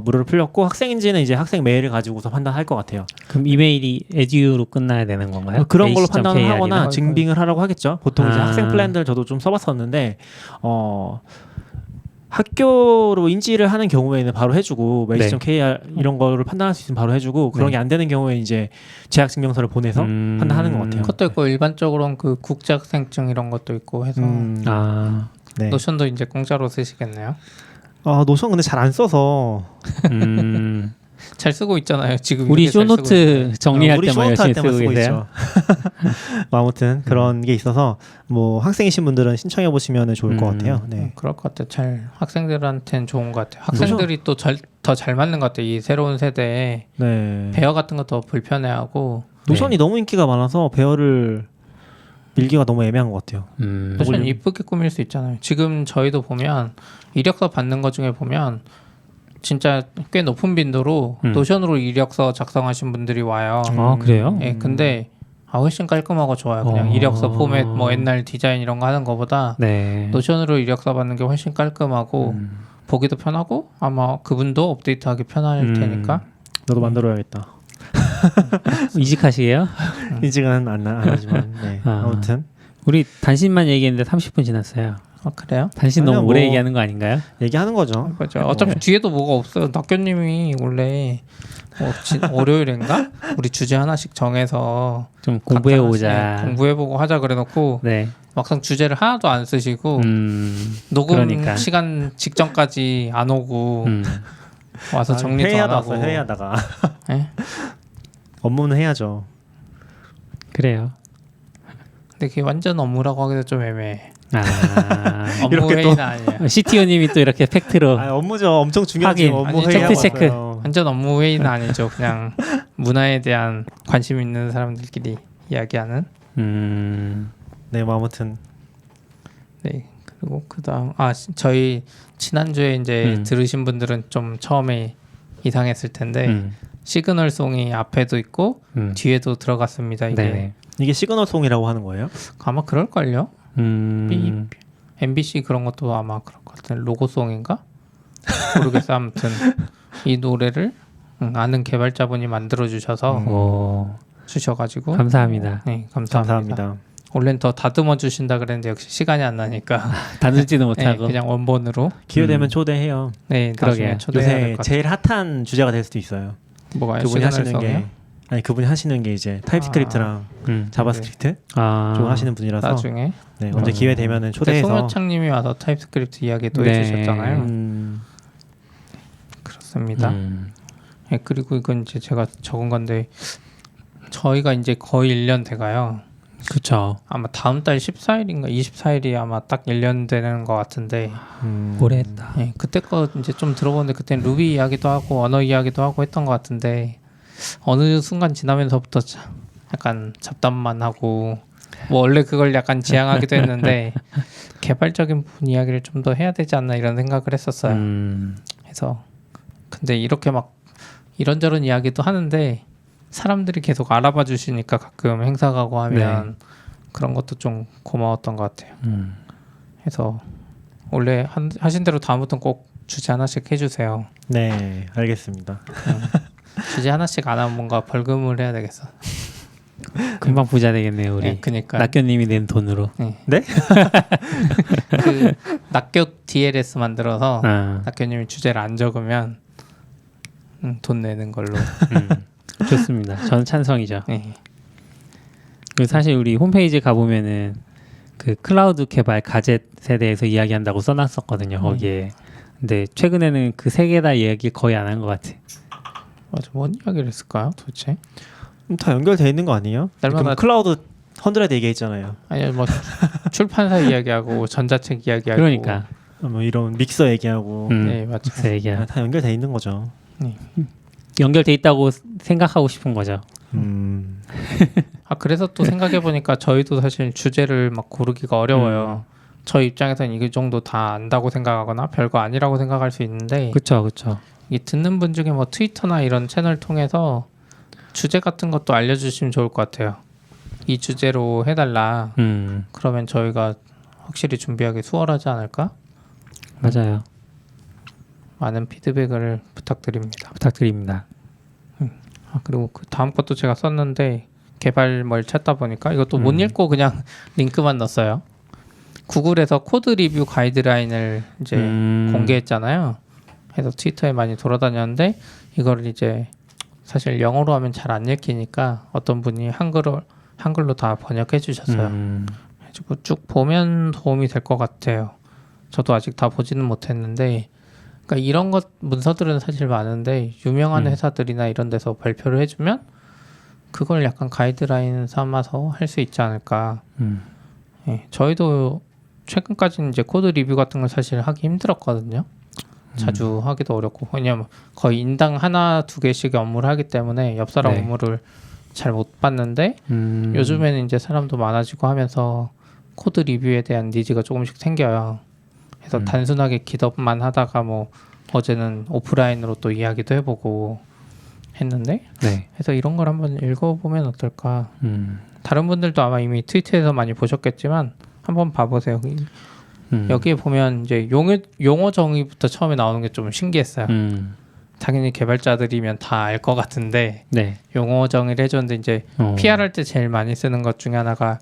무료로 풀렸고 학생인지는 이제 학생 메일을 가지고서 판단할 것 같아요. 그럼 이메일이 에듀로 끝나야 되는 건가요? 그런 걸로 AC.kr 판단을 하거나 이나? 증빙을 하라고 하겠죠. 보통 이제 아. 학생 플랜들 저도 좀 써봤었는데 학교로 인지를 하는 경우에는 바로 해주고 AC.kr 이런 거를 판단할 수 있으면 바로 해주고 그런 네. 게 안 되는 경우에 이제 재학 증명서를 보내서 판단하는 것 같아요. 그것도 있고 일반적으로는 그 국제학생증 이런 것도 있고 해서 아, 네. 노션도 이제 공짜로 쓰시겠네요. 노션 근데 잘 안 써서 잘 쓰고 있잖아요. 지금 우리 이렇게 잘 쓰고 쇼노트 정리할 우리 때만 쇼노트 할 열심히 때만 쓰고 쓰고 계세요. 있죠. 아무튼 그런 게 있어서 뭐 학생이신 분들은 신청해 보시면 좋을 것 같아요. 네. 그럴 것 같아요. 잘 학생들한테는 좋은 것 같아요. 학생들이 또 더 잘 맞는 것 같아요. 이 새로운 세대에 네. 배어 같은 거 더 불편해하고 노션이 너무 인기가 많아서 배열을 밀기가 너무 애매한 것 같아요. 노션 이쁘게 꾸밀 수 있잖아요. 지금 저희도 보면 이력서 받는 것 중에 보면 진짜 꽤 높은 빈도로 노션으로 이력서 작성하신 분들이 와요. 아, 그래요? 예, 근데 훨씬 깔끔하고 좋아요. 그냥 이력서 포맷 뭐 옛날 디자인 이런 거 하는 거보다 네. 노션으로 이력서 받는 게 훨씬 깔끔하고 보기도 편하고 아마 그분도 업데이트하기 편할 테니까 너도 만들어야겠다. 이직하시게요? 인증은 안 하지만 네. 아무튼 우리 단신만 얘기했는데 30분 지났어요. 그래요? 단신 아니요, 너무 오래 뭐- 얘기하는 거 아닌가요? 얘기하는 거죠. 그렇죠. 어차피 뒤에도 뭐가 없어요. 낙교님이 원래 월요일인가 우리 주제 하나씩 정해서 좀 공부해 각자 오자. 하나씩 공부해보고 하자 그래놓고 네. 막상 주제를 하나도 안 쓰시고 녹음 그러니까. 시간 직전까지 안 오고 와서 정리도 안 회의하다 하고. 왔어요. 회의하다가 네? 업무는 해야죠. 그래요. 근데 그게 완전 업무라고 하기도 좀 애매해. 아. 업무 이렇게 또- 회의는 아니야. CTO님이 또 이렇게 팩트로 업무죠. 엄청 중요하지. 하긴. 업무 아니, 회의하고 팩트 체크. 왔어요. 완전 업무 회의는 아니죠. 그냥 문화에 대한 관심 있는 사람들끼리 이야기하는. 네, 뭐 아무튼 네. 그리고 그다음 저희 지난주에 이제 들으신 분들은 좀 처음에 이상했을 텐데 시그널송이 앞에도 있고 뒤에도 들어갔습니다. 이게 네. 이게 시그널송이라고 하는 거예요? 아마 그럴걸요. MBC 그런 것도 아마 그럴 것 같은 로고송인가 모르겠어. 아무튼 이 노래를 아는 개발자분이 만들어 주셔서 오, 주셔가지고 감사합니다. 네, 감사합니다. 감사합니다. 원래는 더 다듬어 주신다 그랬는데 역시 시간이 안 나니까 다듬지도 네, 못하고. 그냥 원본으로 기회되면 초대해요. 네 그러게요. 나중에 초대해야 될 요새 것 같아요. 제일 핫한 주제가 될 수도 있어요. 뭐가요? 그분이 하시는 시그널송이요? 게 그분이 하시는 게 이제 타입스크립트랑 자바스크립트 좀 하시는 분이라서 나중에 네, 언제 기회 되면은 그때 초대해서 송효창님이 와서 타입스크립트 이야기 또 네. 해주셨잖아요. 그렇습니다. 네, 그리고 이건 이제 제가 적은 건데 저희가 이제 거의 1년 돼가요. 그렇죠. 아마 다음 달 14일인가 24일이 아마 딱 1년 되는 것 같은데 오래 했다. 네, 그때 거 이제 좀 들어보는데 그때는 루비 이야기도 하고 언어 이야기도 하고 했던 것 같은데 어느 순간 지나면서부터 약간 잡담만 하고 뭐 원래 그걸 약간 지향하기도 했는데 개발적인 부분 이야기를 좀 더 해야 되지 않나 이런 생각을 했었어요. 그래서 근데 이렇게 막 이런저런 이야기도 하는데 사람들이 계속 알아봐 주시니까 가끔 행사 가고 하면 그런 것도 좀 고마웠던 것 같아요. 그래서 원래 하신 대로 다음부터는 꼭 주제 하나씩 해주세요. 네, 알겠습니다. 주제 하나씩 안 하면 뭔가 벌금을 해야 되겠어. 금방 부자 되겠네요 우리. 네, 그니까. 낙교님이 낸 돈으로. 네? 그 낙교 DLS 만들어서 아, 낙교님이 주제를 안 적으면 돈 내는 걸로. 좋습니다. 저는 찬성이죠. 네. 그리고 사실 우리 홈페이지 가보면은 그 클라우드 개발 가젯에 대해서 이야기한다고 써놨었거든요. 거기에. 근데 최근에는 그 세 개 다 이야기 거의 안 한 것 같아. 맞아, 뭔 이야기를 했을까요, 도대체? 다 연결돼 있는 거 아니에요? 날마다- 지금 클라우드 100 얘기했잖아요. 아니 뭐 출판사 이야기하고 전자책 이야기하고. 그러니까. 뭐 이런 믹서 얘기하고 네, 맞죠. 그 얘기야. 다 연결돼 있는 거죠. 연결돼 있다고 생각하고 싶은 거죠. 아 그래서 또 생각해 보니까 저희도 사실 주제를 막 고르기가 어려워요. 저희 입장에서는 이 정도 다 안다고 생각하거나 별거 아니라고 생각할 수 있는데 그렇죠. 이 듣는 분 중에 뭐 트위터나 이런 채널 통해서 주제 같은 것도 알려주시면 좋을 것 같아요. 이 주제로 해달라. 그러면 저희가 확실히 준비하기 수월하지 않을까? 맞아요. 많은 피드백을 부탁드립니다. 부탁드립니다. 아, 그리고 그 다음 것도 제가 썼는데 개발뭘 찾다 보니까 이것도 못 읽고 그냥 링크만 넣었어요. 구글에서 코드 리뷰 가이드라인을 이제 공개했잖아요. 그래서 트위터에 많이 돌아다녔는데 이걸 이제 사실 영어로 하면 잘 안 읽히니까 어떤 분이 한글로 다 번역해 주셨어요. 그래가지고 쭉 보면 도움이 될 것 같아요. 저도 아직 다 보지는 못했는데 그러니까 이런 것 문서들은 사실 많은데 유명한 회사들이나 이런 데서 발표를 해주면 그걸 약간 가이드라인 삼아서 할 수 있지 않을까. 예, 저희도 최근까지는 이제 코드 리뷰 같은 걸 사실 하기 힘들었거든요. 자주 하기도 어렵고 왜냐면 거의 인당 하나 두 개씩의 업무를 하기 때문에 옆 사람 네. 업무를 잘 못 봤는데 요즘에는 이제 사람도 많아지고 하면서 코드 리뷰에 대한 니즈가 조금씩 생겨요. 그래서 단순하게 기덥만 하다가 뭐 어제는 오프라인으로 또 이야기도 해보고 했는데 네. 그래서 이런 걸 한번 읽어보면 어떨까. 다른 분들도 아마 이미 트위터에서 많이 보셨겠지만 한번 봐보세요. 여기에 보면 이제 용어 정의부터 처음에 나오는 게 좀 신기했어요. 당연히 개발자들이면 다 알 것 같은데 네. 용어 정의를 해줬는데 이제 PR 할 때 제일 많이 쓰는 것 중에 하나가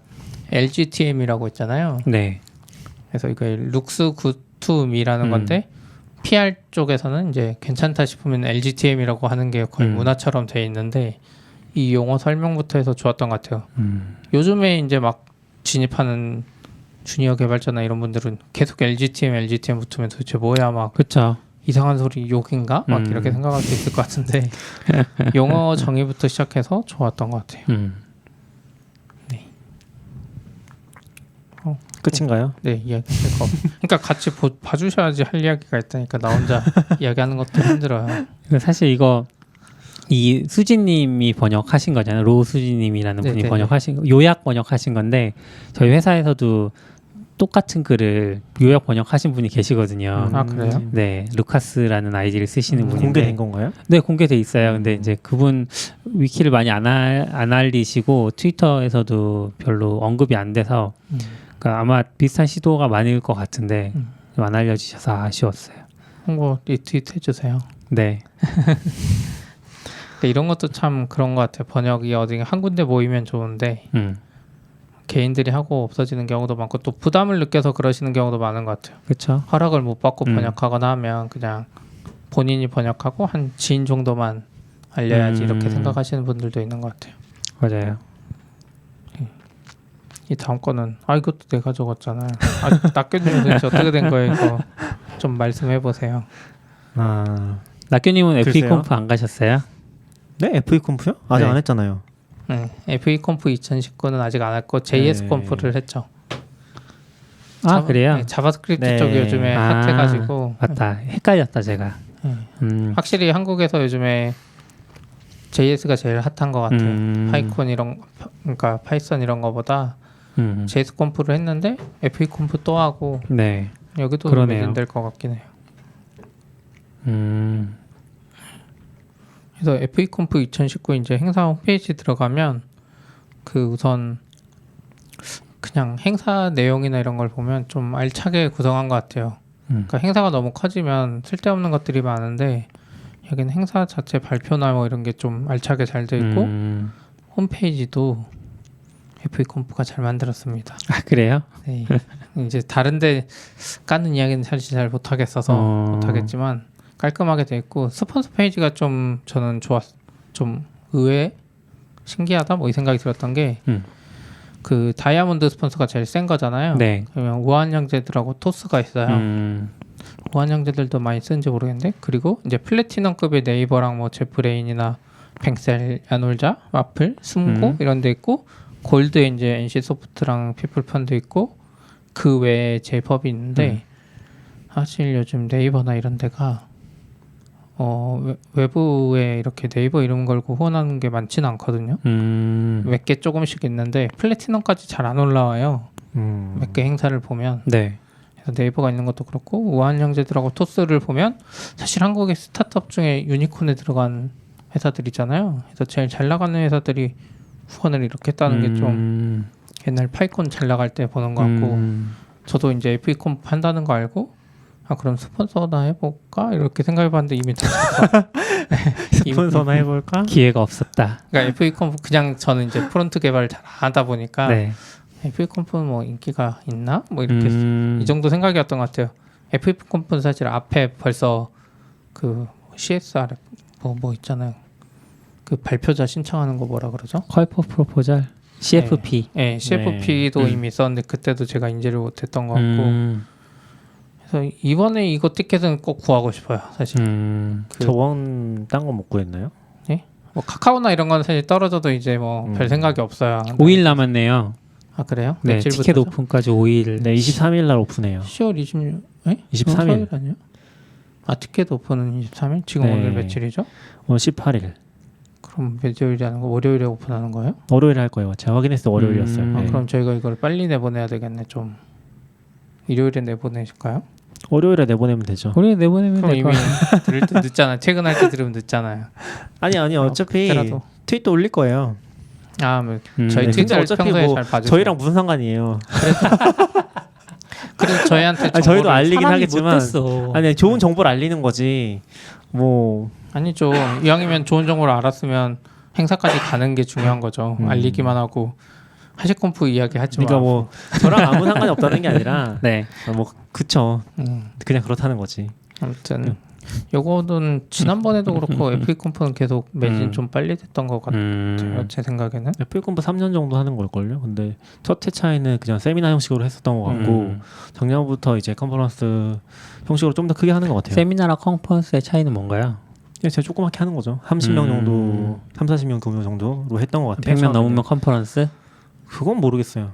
LGTM이라고 있잖아요. 네. 그래서 이거 looks good to me라는 건데 PR 쪽에서는 이제 괜찮다 싶으면 LGTM이라고 하는 게 거의 문화처럼 돼 있는데 이 용어 설명부터 해서 좋았던 것 같아요. 요즘에 이제 막 진입하는 주니어 개발자나 이런 분들은 계속 LGTM 붙으면 도대체 뭐야 막 그렇죠. 이상한 소리 욕인가? 막 이렇게 생각할 수 있을 것 같은데 용어 정의부터 시작해서 좋았던 것 같아요. 네. 끝인가요? 네, 이야기 그러니까 같이 봐주셔야지 할 이야기가 있다니까 나 혼자 이야기하는 것도 힘들어요. 사실 이거 이 수진님이 번역하신 거잖아요. 로 수진님이라는 분이 네네. 번역하신 요약 번역하신 건데 저희 회사에서도 똑같은 글을 요약 번역하신 분이 계시거든요. 아 그래요? 네, 루카스라는 아이디를 쓰시는 분인데 공개된 건가요? 네, 공개돼 있어요. 근데 이제 그분 위키를 많이 안 알리시고 트위터에서도 별로 언급이 안 돼서 그러니까 아마 비슷한 시도가 많을 것 같은데 좀 안 알려주셔서 아쉬웠어요. 홍보 리트윗 해주세요. 네, 그러니까 이런 것도 참 그런 것 같아요. 번역이 어디 한 군데 모이면 좋은데 개인들이 하고 없어지는 경우도 많고 또 부담을 느껴서 그러시는 경우도 많은 것 같아요. 그렇죠. 허락을 못 받고 번역하거나 하면 그냥 본인이 번역하고 한 지인 정도만 알려야지 이렇게 생각하시는 분들도 있는 것 같아요. 맞아요. 이 다음 거는 이것도 내가 적었잖아요. 낙견님 도대체 어떻게 된 거예요? 이거 좀 말씀해 보세요. 낙교님은 FE 글쎄요. 콘프 안 가셨어요? 네, FE 콤프요? 아직 네. 안 했잖아요. 네, FE 콤프 2019는 아직 안 했고 JS 네. 콤프를 했죠. 그래요? 네, 자바스크립트 네. 쪽이 요즘에 핫해가지고 맞다. 헷갈렸다 제가. 확실히 한국에서 요즘에 JS가 제일 핫한 것 같아요. 파이콘 그러니까 파이썬 이런 거보다 JS 콤프를 했는데 FE 콤프 또 하고 네. 여기도 그러네요. 매진될 것 같긴 해요. 그래서 FE 콤프 2019 이제 행사 홈페이지 들어가면 그 우선 그냥 행사 내용이나 이런 걸 보면 좀 알차게 구성한 것 같아요. 그러니까 행사가 너무 커지면 쓸데없는 것들이 많은데 여기는 행사 자체 발표나 뭐 이런 게 좀 알차게 잘 돼 있고 홈페이지도 FE 콤프가 잘 만들었습니다. 그래요? 네. 이제 다른데 까는 이야기는 사실 잘 못하겠어서 못하겠지만 깔끔하게 돼 있고 스폰서 페이지가 좀 저는 좀 의외 신기하다 뭐 이 생각이 들었던 게 그 다이아몬드 스폰서가 제일 센 거잖아요. 네. 그러면 우한양제들하고 토스가 있어요. 우한양제들도 많이 쓰는지 모르겠는데 그리고 이제 플래티넘급의 네이버랑 뭐 제프레인이나 뱅셀, 야놀자, 마플, 숨고 이런 데 있고 골드에 이제 NC소프트랑 피플펀드 있고 그 외에 제법이 있는데 사실 요즘 네이버나 이런 데가 외부에 이렇게 네이버 이름 걸고 후원하는 게 많지는 않거든요. 몇 개 조금씩 있는데 플래티넘까지 잘 안 올라와요. 몇 개 행사를 보면. 네. 그래서 네이버가 있는 것도 그렇고 우한양제들하고 토스를 보면 사실 한국의 스타트업 중에 유니콘에 들어간 회사들이잖아요. 그래서 제일 잘 나가는 회사들이 후원을 이렇게 했다는 게 좀 옛날 파이콘 잘 나갈 때 보는 것 같고 저도 이제 FE컴 한다는 거 알고 그럼 스폰서나 해볼까 이렇게 생각해봤는데 이미 다 스폰서나 해볼까? 기회가 없었다. 그러니까 FE컴 그냥 저는 이제 프론트 개발을 잘 하다 보니까 네. FE컴프는 뭐 인기가 있나 뭐 이렇게 음. 이 정도 생각이었던 것 같아요. FE컴프는 사실 앞에 벌써 그 CSR 뭐 있잖아요. 그 발표자 신청하는 거 뭐라 그러죠? 컬 포 프로포절 CFP. 네, CFP도 네. 이미 있었는데 그때도 제가 인지를 못했던 것 같고 그래서 이번에 이거 티켓은 꼭 구하고 싶어요. 사실 저번 딴 거 못 구했나요? 뭐 카카오나 이런 건 사실 떨어져도 이제 뭐 별 생각이 없어요. 5일 남았네요. 아 그래요? 네, 며칠부터죠? 티켓 오픈까지 5일. 네, 23일 날 오픈해요. 10월 26일? 에? 23일. 아니요? 아 티켓 오픈은 23일? 지금 네. 오늘 며칠이죠? 오늘 18일. 그럼 며칠이 하는 거? 월요일에 오픈하는 거예요? 월요일에 할 거예요. 제가 확인했을 때 월요일이었어요. 아, 네. 그럼 저희가 이걸 빨리 내보내야 되겠네 좀. 일요일에 내보내실까요? 월요일에 내보내면 되죠. 우리 내보내면 그럼 될 것 이미 같아요. 들을 때 늦잖아. 퇴근할 때 들으면 늦잖아요. 아니 어차피 그때라도. 트윗도 올릴 거예요. 뭐 저희 네, 트위터 근데 어차피 평소에 뭐 잘 봐주세요. 저희랑 무슨 상관이에요. 그래서 저희한테 아니, 저희도 정보를- 알리긴 사람이 하겠지만 못됐어. 아니 좋은 정보를 알리는 거지. 뭐 아니죠. 이왕이면 좋은 정보를 알았으면 행사까지 가는 게 중요한 거죠. 알리기만 하고 하시콤프 이야기 하지 마. 그러니까 뭐 저랑 아무 상관이 없다는 게 아니라 네. 뭐 그쵸. 그냥 그렇다는 거지. 아무튼 요거는 지난번에도 그렇고 FE컴프는 계속 매진 좀 빨리 됐던 것 같아요. 제 생각에는. FE컴프 3년 정도 하는 걸걸요. 근데 첫 회차에는 그냥 세미나 형식으로 했었던 것 같고 작년부터 이제 컨퍼런스 형식으로 좀 더 크게 하는 것 같아요. 세미나랑 컨퍼런스의 차이는 뭔가요? 그냥 제가 조그맣게 하는 거죠. 30명 정도, 30-40명 규모 정도로 했던 것 같아요. 100명 처음에는. 넘으면 컨퍼런스? 그건 모르겠어요.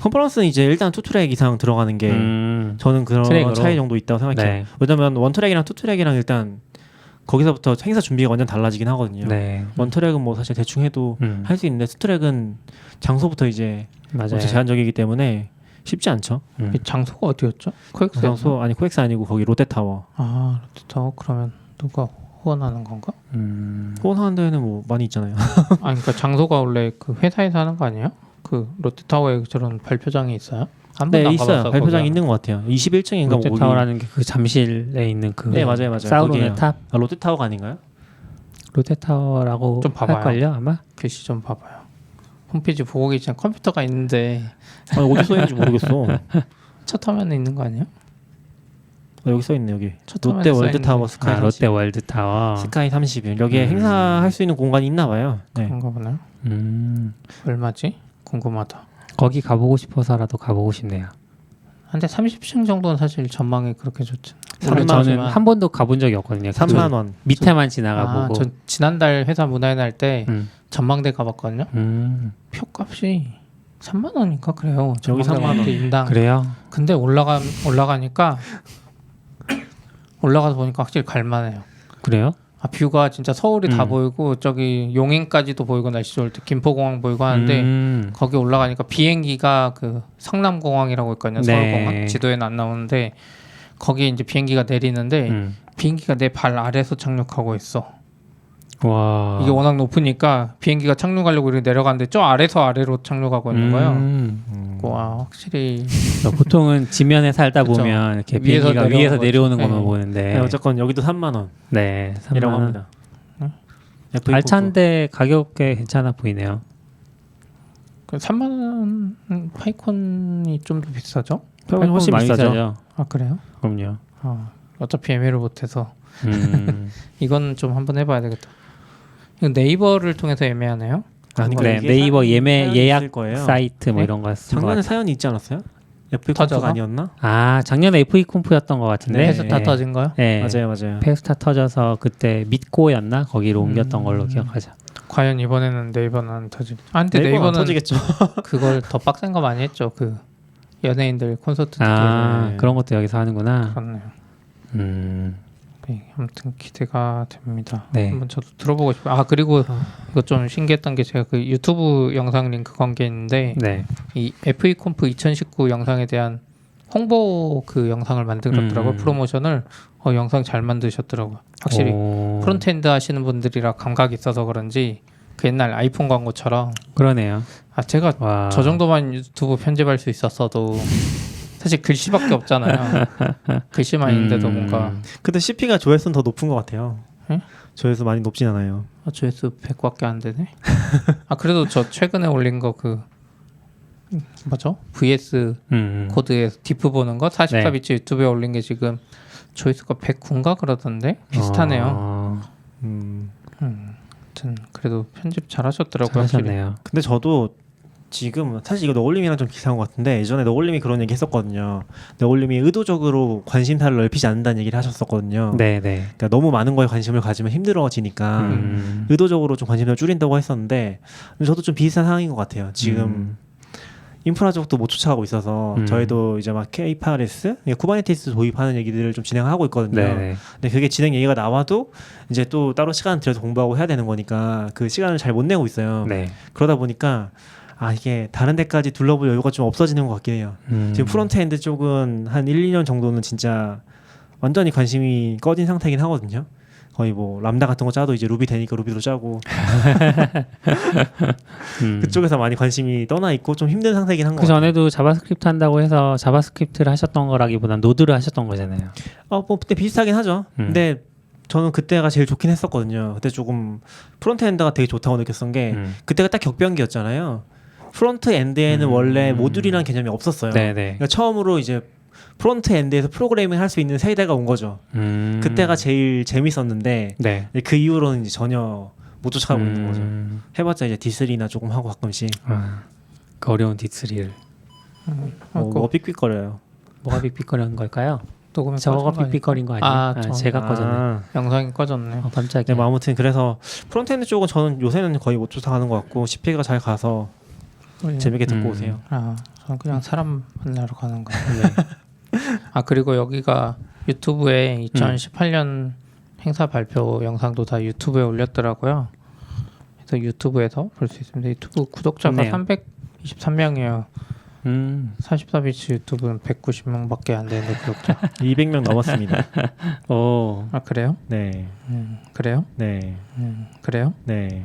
컨퍼런스는 이제 일단 투트랙 이상 들어가는 게 저는 그런 트랙으로. 차이 정도 있다고 생각해요. 네. 왜냐면 원트랙이랑 투트랙이랑 일단 거기서부터 행사 준비가 완전 달라지긴 하거든요. 네. 원트랙은 뭐 사실 대충 해도 할 수 있는데 투트랙은 장소부터 이제 맞아요. 엄청 제한적이기 때문에 쉽지 않죠. 이 장소가 어디였죠? 코엑스. 장소 아니 코엑스 아니고 거기 롯데타워. 아 롯데타워 그러면 누가 후원하는 건가? 후원하는 데는 뭐 많이 있잖아요. 아 그러니까 장소가 원래 그 회사에서 하는 거 아니에요? 그 롯데타워에 저런 발표장이 있어요? 한 번도 네 안 있어요. 가봤어, 발표장이 거기가. 있는 것 같아요. 21층인가 롯데타워라는 게 그 잠실에 있는 그 네 맞아요. 사우론의 거기에요. 탑 아, 롯데타워가 아닌가요? 롯데타워라고 좀 봐봐요. 할걸요 아마? 글씨 좀 봐봐요. 홈페이지 보고 계시면 컴퓨터가 있는데 아, 어디 써 있는지 모르겠어. 첫 화면에 있는 거 아니에요? 여기 써 있네 여기. 첫 롯데 화면에 써 월드타워 있는데. 스카이 아, 롯데 월드타워. 스카이 30일 여기에 행사할 수 있는 공간이 있나 봐요. 네. 그런가 보네요. 얼마지? 궁금하다. 거기 가보고 싶어서라도 가보고 싶네요. 한데 30층 정도는 사실 전망이 그렇게 좋지. 저는 한 번도 가본 적이 없거든요. 3만 원. 밑에만 지나가보고. 전 지난달 회사 문화의 날 때 음. 전망대 가봤거든요. 표값이 3만 원인가 그래요. 여기 3만 원. 인당. 그래요? 근데 올라가니까 올라가서 보니까 확실히 갈만해요. 그래요? 아, 뷰가 진짜 서울이 다 보이고 저기 용인까지도 보이고 날씨 좋을 때 김포공항 보이고 하는데 거기 올라가니까 비행기가 그 성남공항이라고 있거든요. 네. 서울공항 지도에는 안 나오는데 거기에 이제 비행기가 내리는데 비행기가 내 발 아래에서 착륙하고 있어. 와. 이게 워낙 높으니까 비행기가 착륙하려고 이렇게 내려가는데 저 아래서 아래로 착륙하고 있는 거예요. 와 확실히 보통은 지면에 살다 그쵸. 보면 이렇게 위에서 비행기가 위에서 내려오는 내려오는 거죠. 것만 네. 보는데. 네, 어쨌건 여기도 3만 원. 네, 3만 이라고 원. 합니다. 알찬데 가격 꽤 괜찮아 보이네요. 그 3만 원 파이콘이 좀 더 비싸죠? 훨씬 훨씬 많이 비싸죠. 비싸죠. 아 그래요? 그럼요. 어차피 예매를 못해서 음. 이건 좀 한번 해봐야 되겠다. 이거 네이버를 통해서 예매하네요. 아니, 네, 이게 네이버 사연이 예매 예약 있을 거예요. 사이트 뭐 네? 이런 거 쓴 거 작년에 같아요. 사연이 있지 않았어요? FA 터져서? 콘프가 아니었나? 아 작년에 FA 콤프였던 것 같은데. 네. 페스타 터진 거요? 네. 맞아요. 페스타 터져서 그때 믿고였나 거기로 옮겼던 걸로 음. 기억하죠. 과연 이번에는 네이버는 안 터지? 아 근데 네이버는 안 네이버는 터지겠죠. 그걸 더 빡센 거 많이 했죠. 그 연예인들 콘서트 듣기 아 네. 그런 것도 여기서 하는구나. 그렇네요. 음. 네, 아무튼 기대가 됩니다. 네. 한번 저도 들어보고 싶어요. 아 그리고 이거 좀 신기했던 게 제가 그 유튜브 영상 링크 건 게 있는데 네. 이 FA 콤프 2019 영상에 대한 홍보 그 영상을 만들었더라고요. 프로모션을 영상 잘 만드셨더라고요. 확실히 오. 프론트엔드 하시는 분들이라 감각이 있어서 그런지 그 옛날 아이폰 광고처럼 그러네요. 아 제가 와. 저 정도만 유튜브 편집할 수 있었어도 사실 글씨밖에 없잖아요. 글씨만 있는데도 뭔가 근데 CP가 조회수는 더 높은 것 같아요. 응? 조회수 많이 높진 않아요. 조회수 100밖에 안 되네. 아 그래도 저 최근에 올린 거 그 뭐죠? VS 코드에서 디프 보는 거 44비치 유튜브에 올린 게 지금 조회수가 109인가 그러던데 비슷하네요. 아무튼 그래도 편집 잘하셨더라고요. 확실히. 잘하셨네요. 근데 저도 지금 사실 이거 너울림이랑 좀 비슷한 것 같은데 예전에 너울림이 그런 얘기 했었거든요. 너울림이 의도적으로 관심사를 넓히지 않는다는 얘기를 하셨었거든요. 네네. 그러니까 너무 많은 거에 관심을 가지면 힘들어지니까 의도적으로 좀 관심사를 줄인다고 했었는데 저도 좀 비슷한 상황인 것 같아요. 지금 인프라 쪽도 못 쫓아가고 있어서 저희도 이제 막 K8S, 쿠버네티스 도입하는 얘기들을 좀 진행하고 있거든요. 네네. 근데 그게 진행 얘기가 나와도 이제 또 따로 시간 들여서 공부하고 해야 되는 거니까 그 시간을 잘 못 내고 있어요. 네. 그러다 보니까 이게 다른 데까지 둘러볼 여유가 좀 없어지는 것 같긴 해요. 지금 프론트엔드 쪽은 한 1, 2년 정도는 진짜 완전히 관심이 꺼진 상태이긴 하거든요. 거의 뭐 람다 같은 거 짜도 이제 루비 되니까 루비로 짜고 그쪽에서 많이 관심이 떠나 있고 좀 힘든 상태이긴 한 것 그 같아요. 전에도 자바스크립트 한다고 해서 자바스크립트를 하셨던 거라기보단 노드를 하셨던 거잖아요. 뭐 그때 비슷하긴 하죠. 근데 저는 그때가 제일 좋긴 했었거든요. 그때 조금 프론트엔드가 되게 좋다고 느꼈던 게 그때가 딱 격변기였잖아요. 프론트엔드에는 원래 모듈이라는 개념이 없었어요. 네네. 그러니까 처음으로 이제 프론트엔드에서 프로그래밍 할 수 있는 세대가 온 거죠. 그때가 제일 재밌었는데 네. 그 이후로는 이제 전혀 못 쫓아가고 있는 거죠. 해봤자 이제 D3나 조금 하고 가끔씩 그 어려운 D3를 뭐 삑삑거려요. 뭐가 삑삑거리는 걸까요? 녹음이 저거가 꺼진 거 아닐까? 삑삑거린 거 아니에요? 저 제가 꺼졌네. 영상이 꺼졌네. 깜짝이야. 네, 뭐 아무튼 그래서 프론트엔드 쪽은 저는 요새는 거의 못 쫓아가는 것 같고 CP가 잘 가서 재밌게 듣고 오세요. 저는 그냥 사람 만나러 가는 거예요. 그리고 여기가 유튜브에 2018년 행사 발표 영상도 다 유튜브에 올렸더라고요. 그래서 유튜브에서 볼 수 있습니다. 유튜브 구독자가 좋네요. 323명이에요. 44비치 유튜브는 190명밖에 안 되는데 구독자. 200명 넘었습니다. 오. 그래요? 네. 그래요? 네. 그래요? 네.